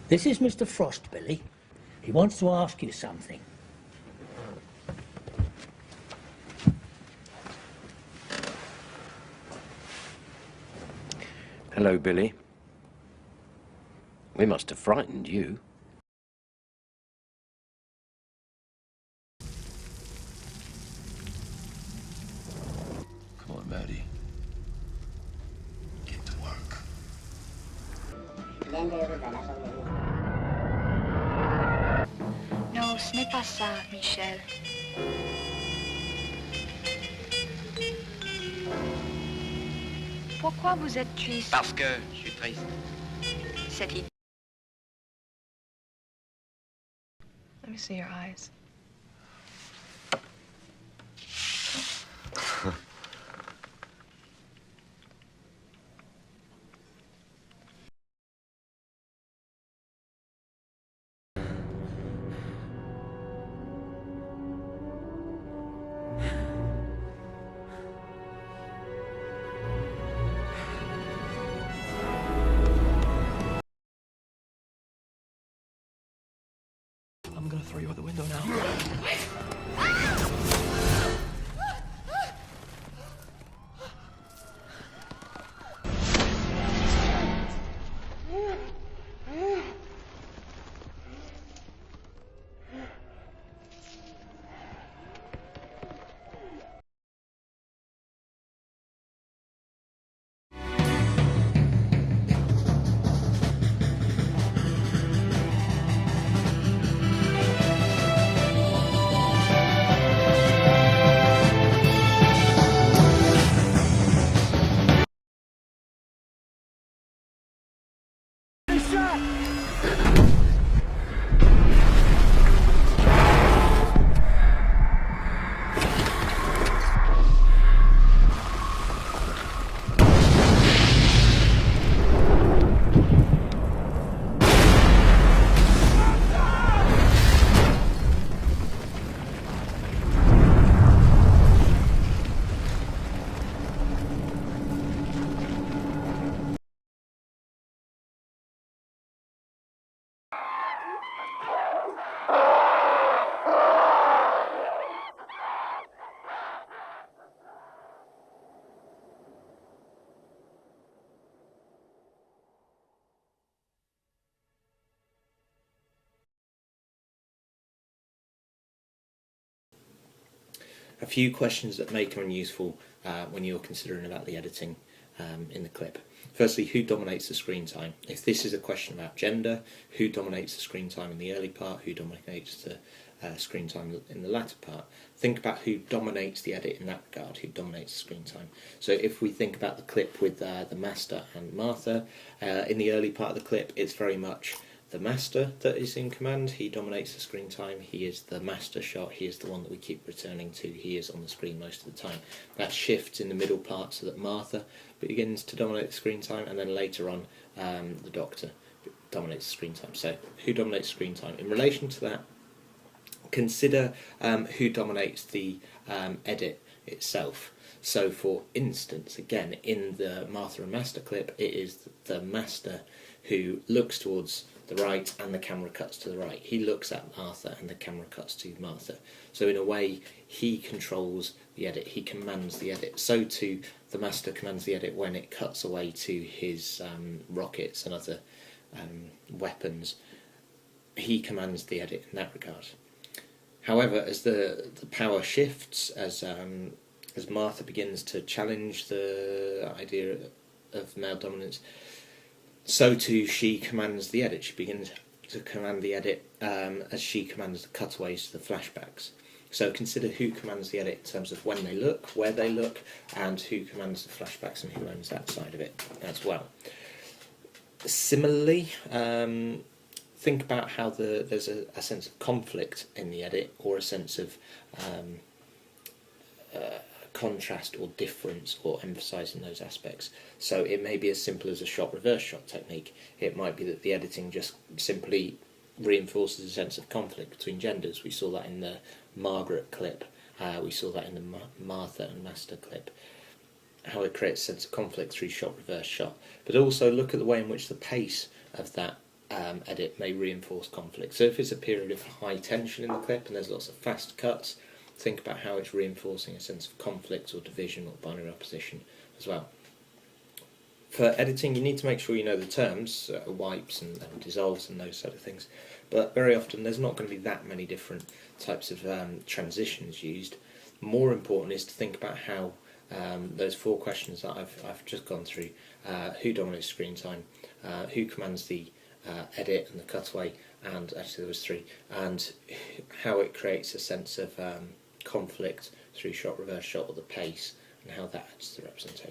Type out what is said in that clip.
This is Mr. Frost, Billy. He wants to ask you something. Hello, Billy. We must have frightened you. Come on, Maddie. Get to work. Non, ce n'est pas ça, Michel. Pourquoi vous êtes triste? Parce que je suis triste. Cette idée. Let me see your eyes. I'm gonna throw you out the window now. A few questions that may come in useful when you're considering about the editing in the clip. Firstly, who dominates the screen time? If this is a question about gender, who dominates the screen time in the early part, who dominates the screen time in the latter part? Think about who dominates the edit in that regard, who dominates the screen time. So if we think about the clip with the Master and Martha, in the early part of the clip it's very much the Master that is in command. He dominates the screen time. He is the master shot. He is the one that we keep returning to. He is on the screen most of the time. That shifts in the middle part so that Martha begins to dominate the screen time, and then later on the Doctor dominates the screen time. So who dominates screen time? In relation to that, consider who dominates the edit itself. So for instance, again, in the Martha and Master clip, it is the Master who looks towards the right and the camera cuts to the right. He looks at Martha and the camera cuts to Martha. So in a way, he controls the edit, he commands the edit. So too, the Master commands the edit when it cuts away to his rockets and other weapons. He commands the edit in that regard. However, as the power shifts, as Martha begins to challenge the idea of male dominance, so too she commands the edit. She begins to command the edit as she commands the cutaways to the flashbacks. So consider who commands the edit in terms of when they look, where they look, and who commands the flashbacks and who owns that side of it as well. Similarly, think about how there's a sense of conflict in the edit, or a sense of contrast or difference, or emphasising those aspects. So it may be as simple as a shot reverse shot technique. It might be that the editing just simply reinforces a sense of conflict between genders. We saw that in the Margaret clip, we saw that in the Martha and Master clip, how it creates a sense of conflict through shot reverse shot. But also look at the way in which the pace of that edit may reinforce conflict. So if it's a period of high tension in the clip and there's lots of fast cuts, think about how it's reinforcing a sense of conflict or division or binary opposition as well. For editing, you need to make sure you know the terms, wipes and dissolves and those sort of things, but very often there's not going to be that many different types of transitions used. More important is to think about how those 4 questions that I've just gone through, who dominates screen time, who commands the edit and the cutaway, and actually there was 3, and how it creates a sense of conflict through shot, reverse shot, or the pace, and how that adds to the representation.